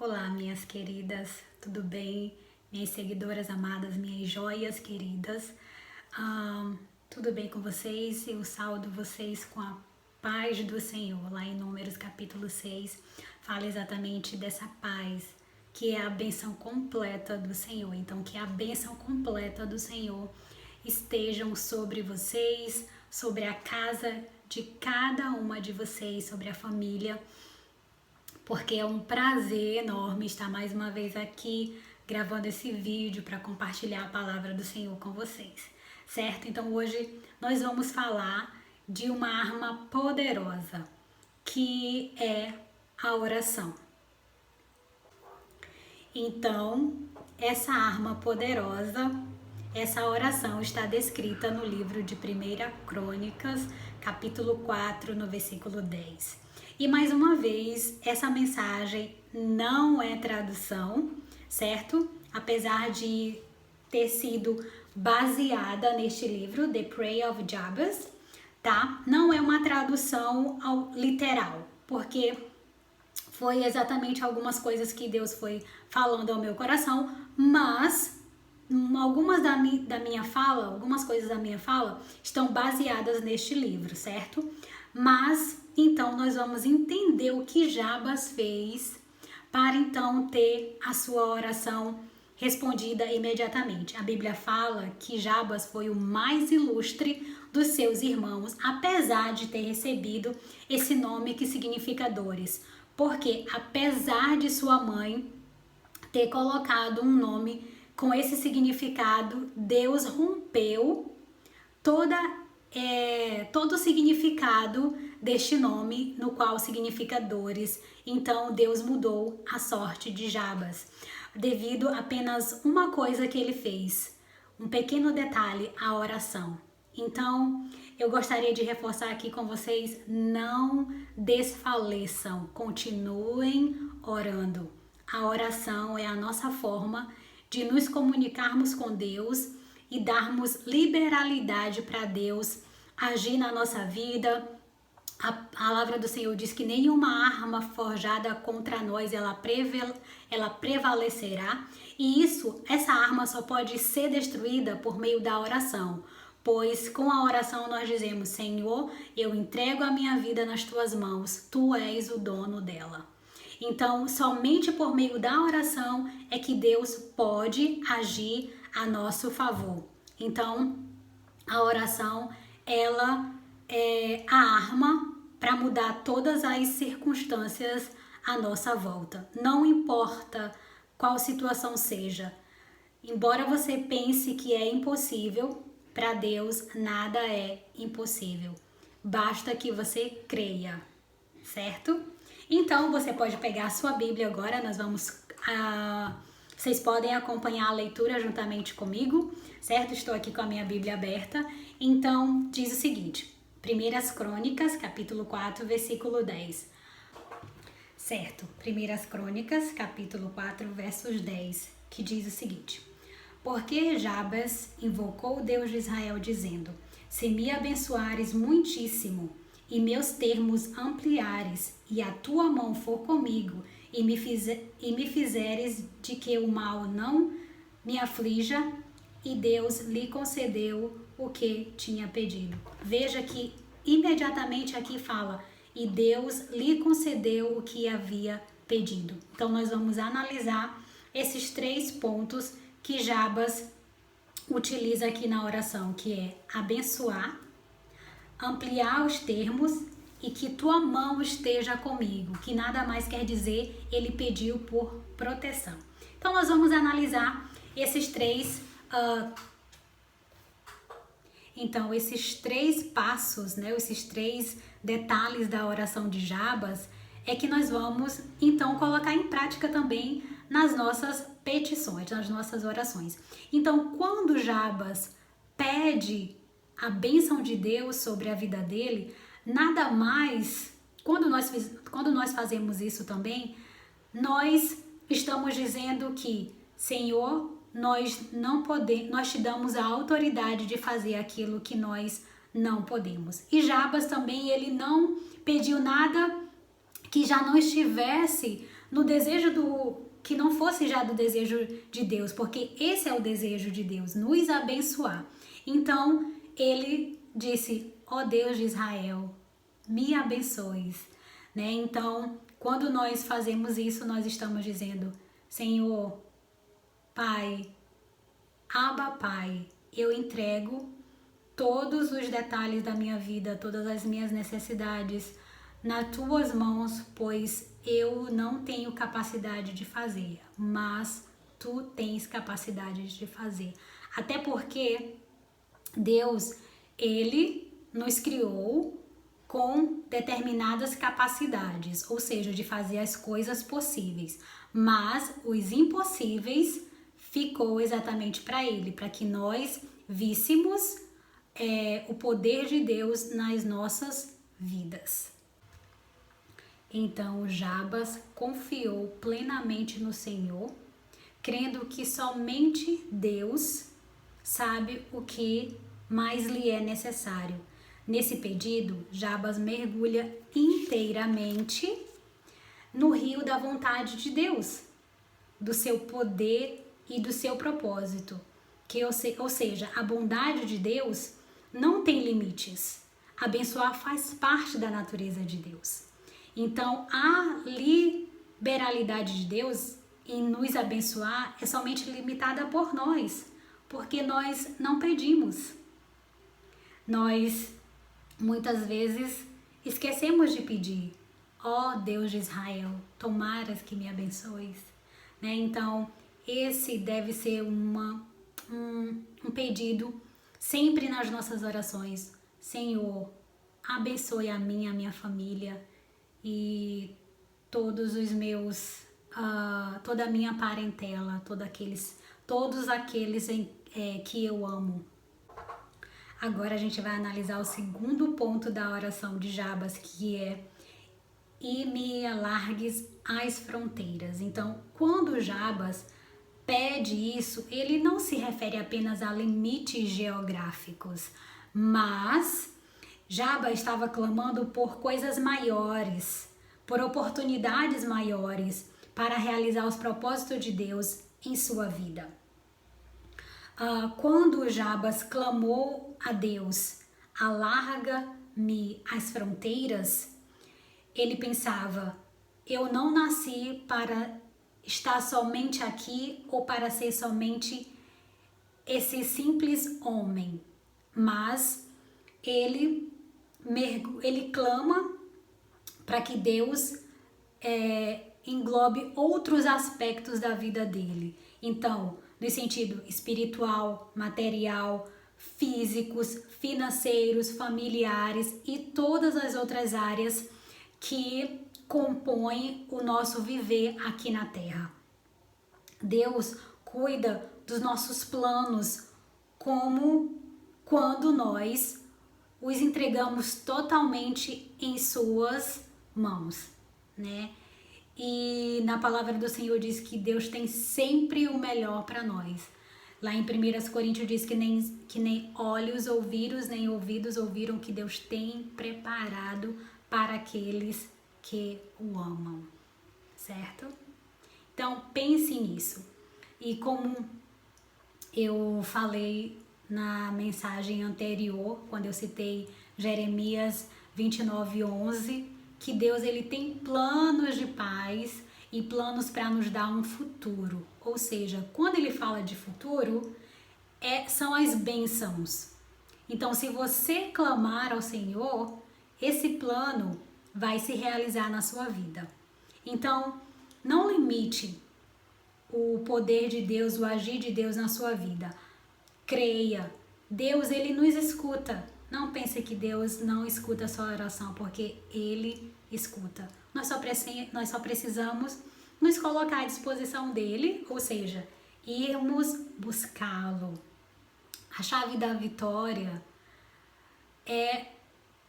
Olá, minhas queridas, tudo bem? Minhas seguidoras amadas, minhas joias queridas, tudo bem com vocês? Eu saúdo vocês com a paz do Senhor. Lá em Números capítulo 6, fala exatamente dessa paz, que é a bênção completa do Senhor. Então, que a bênção completa do Senhor estejam sobre vocês, sobre a casa de cada uma de vocês, sobre a família, porque é um prazer enorme estar mais uma vez aqui gravando esse vídeo para compartilhar a palavra do Senhor com vocês, certo? Então hoje nós vamos falar de uma arma poderosa, que é a oração. Então, essa arma poderosa, essa oração está descrita no livro de 1 Crônicas, capítulo 4, no versículo 10. E mais uma vez, essa mensagem não é tradução, certo? Apesar de ter sido baseada neste livro, The Prayer of Jabez, tá? Não é uma tradução literal, porque foi exatamente algumas coisas que Deus foi falando ao meu coração, mas algumas algumas coisas da minha fala estão baseadas neste livro, certo? Mas então nós vamos entender o que Jabez fez para então ter a sua oração respondida imediatamente. A Bíblia fala que Jabez foi o mais ilustre dos seus irmãos, apesar de ter recebido esse nome que significa dores, porque apesar de sua mãe ter colocado um nome com esse significado, Deus rompeu todo o significado deste nome, no qual significa dores. Então Deus mudou a sorte de Jabez, devido a apenas uma coisa que ele fez, um pequeno detalhe, a oração. Então eu gostaria de reforçar aqui com vocês: não desfaleçam, continuem orando. A oração é a nossa forma de nos comunicarmos com Deus e darmos liberalidade para Deus agir na nossa vida. A palavra do Senhor diz que nenhuma arma forjada contra nós ela prevalecerá, e essa arma só pode ser destruída por meio da oração, pois com a oração nós dizemos: Senhor, eu entrego a minha vida nas tuas mãos, tu és o dono dela. Então, somente por meio da oração é que Deus pode agir a nosso favor. Então, a oração, ela é a arma para mudar todas as circunstâncias à nossa volta. Não importa qual situação seja. Embora você pense que é impossível, para Deus nada é impossível. Basta que você creia, certo? Então, você pode pegar a sua Bíblia agora, vocês podem acompanhar a leitura juntamente comigo, certo? Estou aqui com a minha Bíblia aberta. Então, diz o seguinte, 1 Crônicas, capítulo 4, versículo 10. Certo, 1 Crônicas, capítulo 4, versos 10, que diz o seguinte: Porque Jabez invocou o Deus de Israel, dizendo: Se me abençoares muitíssimo, e meus termos ampliares, e a tua mão for comigo, e me fizeres de que o mal não me aflija, e Deus lhe concedeu o que tinha pedido. Veja que imediatamente aqui fala: e Deus lhe concedeu o que havia pedido. Então nós vamos analisar esses 3 pontos que Jabez utiliza aqui na oração, que é abençoar, ampliar os termos e que tua mão esteja comigo, que nada mais quer dizer ele pediu por proteção. Então nós vamos analisar esses 3 passos, né? Esses 3 detalhes da oração de Jabez é que nós vamos então colocar em prática também nas nossas petições, nas nossas orações. Então, quando Jabez pede a bênção de Deus sobre a vida dele, nada mais, quando nós fazemos isso também, nós estamos dizendo que, Senhor, nós te damos a autoridade de fazer aquilo que nós não podemos. E Jabez também, ele não pediu nada que já não estivesse no desejo que não fosse já do desejo de Deus, porque esse é o desejo de Deus, nos abençoar. Então, ele disse: ó Deus de Israel, me abençoes, né? Então, quando nós fazemos isso, nós estamos dizendo: Senhor, Pai, Abba Pai, eu entrego todos os detalhes da minha vida, todas as minhas necessidades nas tuas mãos, pois eu não tenho capacidade de fazer, mas tu tens capacidade de fazer. Até porque Deus, ele nos criou com determinadas capacidades, ou seja, de fazer as coisas possíveis, mas os impossíveis ficou exatamente para ele, para que nós víssemos o poder de Deus nas nossas vidas. Então Jabas confiou plenamente no Senhor, crendo que somente Deus sabe o que mais lhe é necessário. Nesse pedido, Jabas mergulha inteiramente no rio da vontade de Deus, do seu poder e do seu propósito. Ou seja, a bondade de Deus não tem limites. Abençoar faz parte da natureza de Deus. Então, a liberalidade de Deus em nos abençoar é somente limitada por nós, porque nós não pedimos. Nós, muitas vezes, esquecemos de pedir. Ó Deus de Israel, tomaras que me abençoes. Né? Então, esse deve ser um pedido sempre nas nossas orações. Senhor, abençoe a minha família e todos os meus, toda a minha parentela, todos aqueles que eu amo. Agora a gente vai analisar o segundo ponto da oração de Jabas, que é: e me alargues as fronteiras. Então, quando Jabas pede isso, ele não se refere apenas a limites geográficos, mas Jabas estava clamando por coisas maiores, por oportunidades maiores para realizar os propósitos de Deus em sua vida. Quando Jabas clamou a Deus: alarga-me as fronteiras, ele pensava: eu não nasci para estar somente aqui ou para ser somente esse simples homem, mas ele clama para que Deus englobe outros aspectos da vida dele. Então, no sentido espiritual, material, físicos, financeiros, familiares e todas as outras áreas que compõem o nosso viver aqui na Terra. Deus cuida dos nossos planos como quando nós os entregamos totalmente em suas mãos, né? E na palavra do Senhor diz que Deus tem sempre o melhor para nós. Lá em 1 Coríntios diz que nem olhos ouviram, nem ouvidos ouviram que Deus tem preparado para aqueles que o amam, certo? Então pense nisso. E como eu falei na mensagem anterior, quando eu citei Jeremias 29:11, que Deus ele tem planos de paz e planos para nos dar um futuro. Ou seja, quando ele fala de futuro, são as bênçãos. Então, se você clamar ao Senhor, esse plano vai se realizar na sua vida. Então, não limite o poder de Deus, o agir de Deus na sua vida. Creia. Deus, ele nos escuta. Não pense que Deus não escuta a sua oração, porque ele escuta. Nós só precisamos nos colocar à disposição dele, ou seja, irmos buscá-lo. A chave da vitória é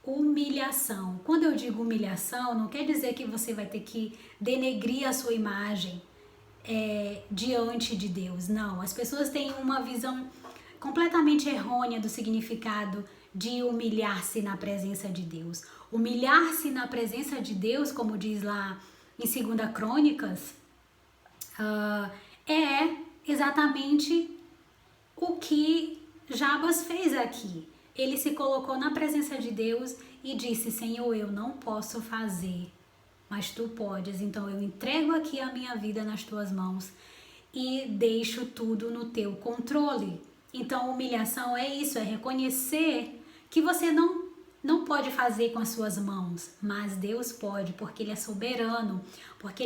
humilhação. Quando eu digo humilhação, não quer dizer que você vai ter que denegrir a sua imagem diante de Deus. Não, as pessoas têm uma visão completamente errônea do significado de humilhar-se na presença de Deus. Humilhar-se na presença de Deus, como diz lá em 2 Crônicas, é exatamente o que Jabas fez aqui. Ele se colocou na presença de Deus e disse: Senhor, eu não posso fazer, mas tu podes. Então eu entrego aqui a minha vida nas tuas mãos e deixo tudo no teu controle. Então humilhação é isso, é reconhecer que você não pode fazer com as suas mãos, mas Deus pode, porque Ele é soberano, porque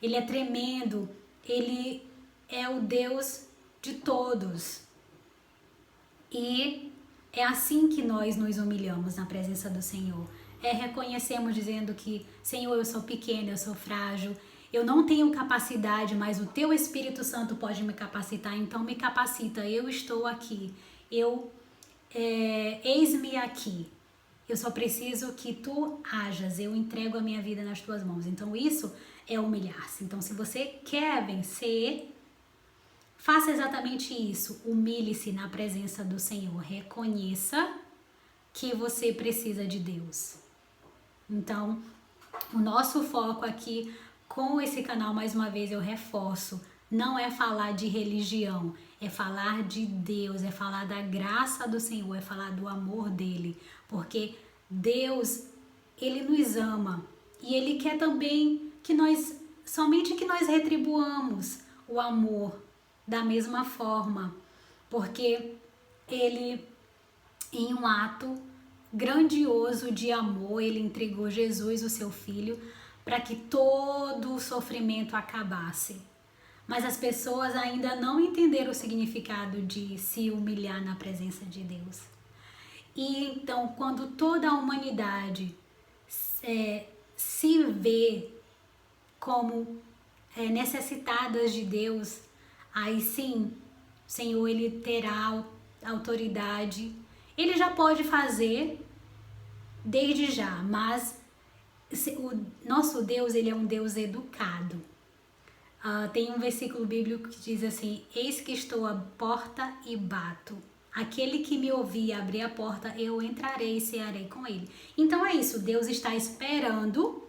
Ele é tremendo, Ele é o Deus de todos. E é assim que nós nos humilhamos na presença do Senhor. Reconhecemos dizendo que, Senhor, eu sou pequeno, eu sou frágil, eu não tenho capacidade, mas o Teu Espírito Santo pode me capacitar, então me capacita, eu estou aqui, eis-me aqui. Eu só preciso que Tu hajas, eu entrego a minha vida nas Tuas mãos. Então isso é humilhar-se. Então se você quer vencer, faça exatamente isso, humilhe-se na presença do Senhor, reconheça que você precisa de Deus. Então, o nosso foco aqui com esse canal, mais uma vez eu reforço, não é falar de religião, é falar de Deus, é falar da graça do Senhor, é falar do amor dele, porque Deus, Ele nos ama e Ele quer também que somente que nós retribuamos o amor da mesma forma, porque Ele, em um ato grandioso de amor, Ele entregou Jesus, o seu Filho, para que todo o sofrimento acabasse. Mas as pessoas ainda não entenderam o significado de se humilhar na presença de Deus. E então, quando toda a humanidade se vê como necessitadas de Deus, aí sim, o Senhor, Ele terá autoridade. Ele já pode fazer desde já, mas o nosso Deus, Ele é um Deus educado. Tem um versículo bíblico que diz assim: eis que estou à porta e bato. Aquele que me ouvir e abrir a porta, eu entrarei e cearei com ele. Então é isso, Deus está esperando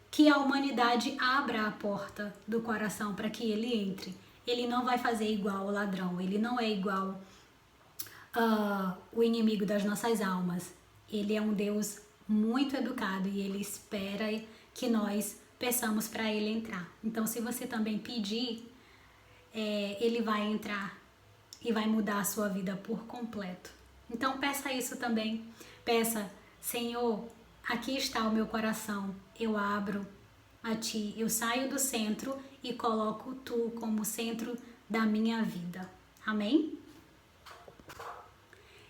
que a humanidade abra a porta do coração para que ele entre. Ele não vai fazer igual o ladrão, ele não é igual o inimigo das nossas almas. Ele é um Deus muito educado e ele espera que nós peçamos para ele entrar. Então, se você também pedir, ele vai entrar e vai mudar a sua vida por completo. Então, peça isso também. Peça: Senhor, aqui está o meu coração, eu abro a Ti, eu saio do centro e coloco Tu como centro da minha vida. Amém?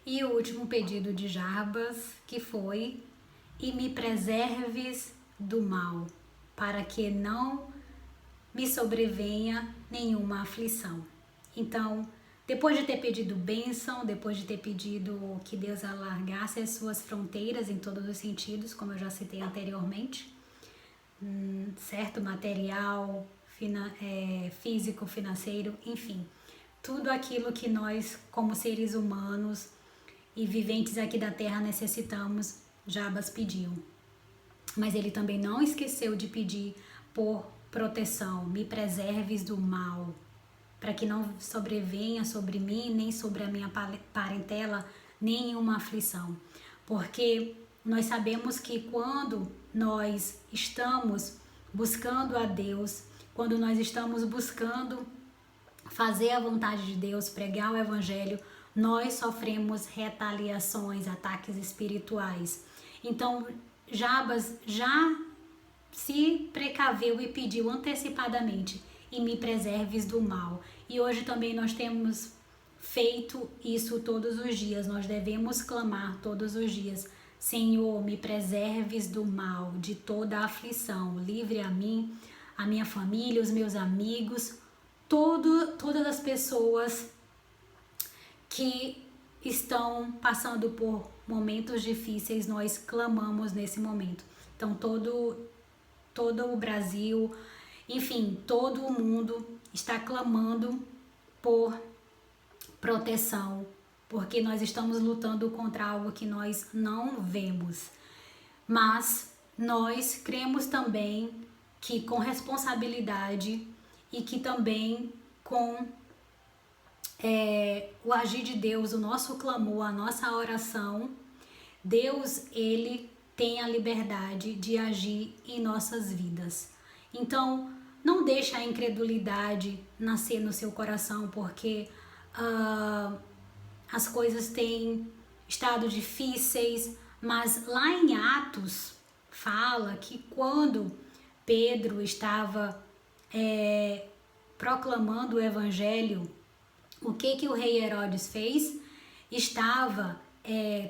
E o último pedido de Jabas, que foi: e me preserves do mal, para que não me sobrevenha nenhuma aflição. Então, depois de ter pedido bênção, depois de ter pedido que Deus alargasse as suas fronteiras em todos os sentidos, como eu já citei anteriormente, certo? Material, físico, financeiro, enfim, tudo aquilo que nós, como seres humanos e viventes aqui da terra, necessitamos, Jabas pediu. Mas ele também não esqueceu de pedir por proteção: me preserves do mal, para que não sobrevenha sobre mim, nem sobre a minha parentela, nenhuma aflição. Porque nós sabemos que quando nós estamos buscando a Deus, quando nós estamos buscando fazer a vontade de Deus, pregar o Evangelho, nós sofremos retaliações, ataques espirituais. Então, Jabas já se precaveu e pediu antecipadamente: e me preserves do mal. E hoje também nós temos feito isso todos os dias. Nós devemos clamar todos os dias: Senhor, me preserves do mal, de toda a aflição. Livre a mim, a minha família, os meus amigos, todas as pessoas que estão passando por momentos difíceis. Nós clamamos nesse momento. Então todo o Brasil, enfim, todo o mundo está clamando por proteção, porque nós estamos lutando contra algo que nós não vemos. Mas nós cremos também que com responsabilidade e que também com o agir de Deus, o nosso clamor, a nossa oração, Deus, ele tem a liberdade de agir em nossas vidas. Então, não deixe a incredulidade nascer no seu coração, porque as coisas têm estado difíceis, mas lá em Atos fala que quando Pedro estava proclamando o evangelho, o que o rei Herodes fez? Estava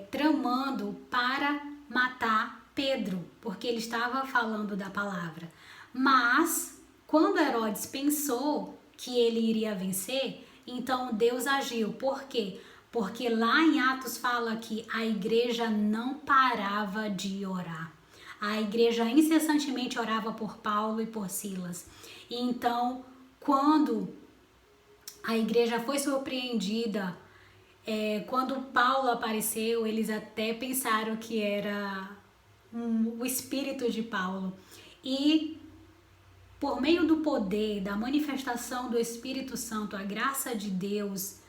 tramando para matar Pedro, porque ele estava falando da palavra. Mas, quando Herodes pensou que ele iria vencer, então Deus agiu. Por quê? Porque lá em Atos fala que a igreja não parava de orar. A igreja incessantemente orava por Paulo e por Silas. E então, quando a igreja foi surpreendida, quando Paulo apareceu, eles até pensaram que era o espírito de Paulo. E por meio do poder, da manifestação do Espírito Santo, a graça de Deus,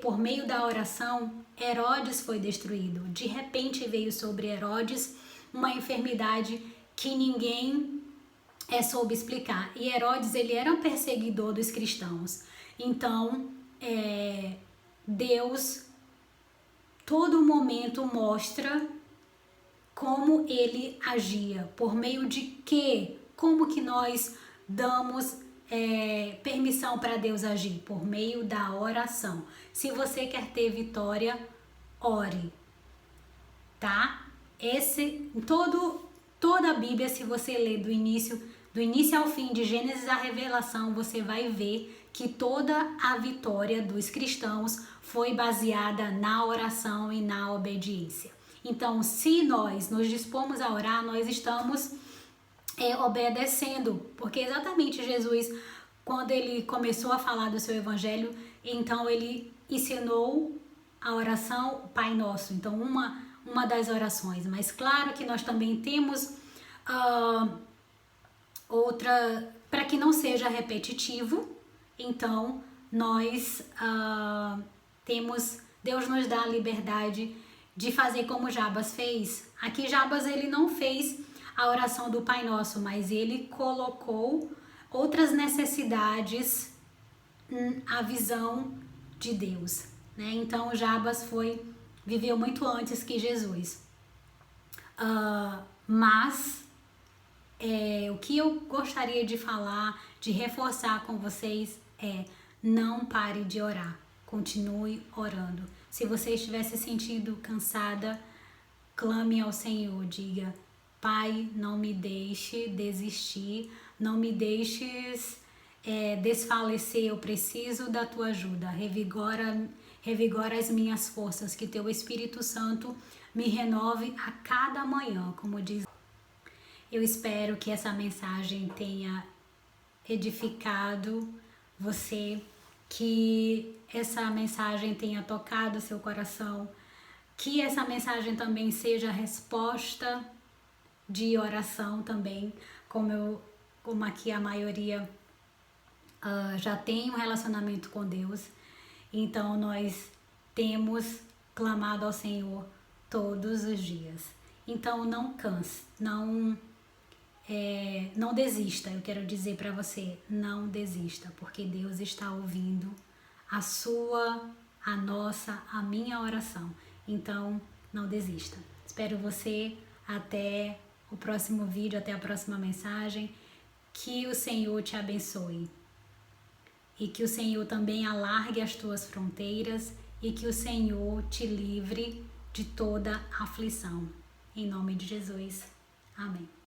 por meio da oração, Herodes foi destruído. De repente veio sobre Herodes uma enfermidade que ninguém soube explicar. E Herodes, ele era um perseguidor dos cristãos. Então, Deus, todo momento, mostra como ele agia. Por meio de quê? Como que nós damos permissão para Deus agir? Por meio da oração. Se você quer ter vitória, ore, tá? Toda a Bíblia, se você ler do início ao fim, de Gênesis à Revelação, você vai ver que toda a vitória dos cristãos foi baseada na oração e na obediência. Então, se nós nos dispomos a orar, nós estamos obedecendo, porque exatamente Jesus, quando ele começou a falar do seu evangelho, então ele ensinou a oração Pai Nosso, então uma das orações. Mas claro que nós também temos outra, para que não seja repetitivo, então nós Deus nos dá a liberdade de fazer como Jabas fez. Aqui Jabas, ele não fez a oração do Pai Nosso, mas ele colocou outras necessidades à visão de Deus, né? Então Jabas viveu muito antes que Jesus. Mas o que eu gostaria de falar, de reforçar com vocês não pare de orar, continue orando. Se você estiver se sentindo cansada, clame ao Senhor, diga: Pai, não me deixe desistir, não me deixes desfalecer, eu preciso da tua ajuda, revigora as minhas forças, que teu Espírito Santo me renove a cada manhã, como diz. Eu espero que essa mensagem tenha edificado você, que essa mensagem tenha tocado seu coração, que essa mensagem também seja resposta de oração também, como aqui a maioria já tem um relacionamento com Deus, então nós temos clamado ao Senhor todos os dias. Então não canse, não desista. Eu quero dizer para você, não desista, porque Deus está ouvindo a sua, a nossa, a minha oração. Então não desista. Espero você até o próximo vídeo, até a próxima mensagem. Que o Senhor te abençoe e que o Senhor também alargue as tuas fronteiras e que o Senhor te livre de toda aflição. Em nome de Jesus. Amém.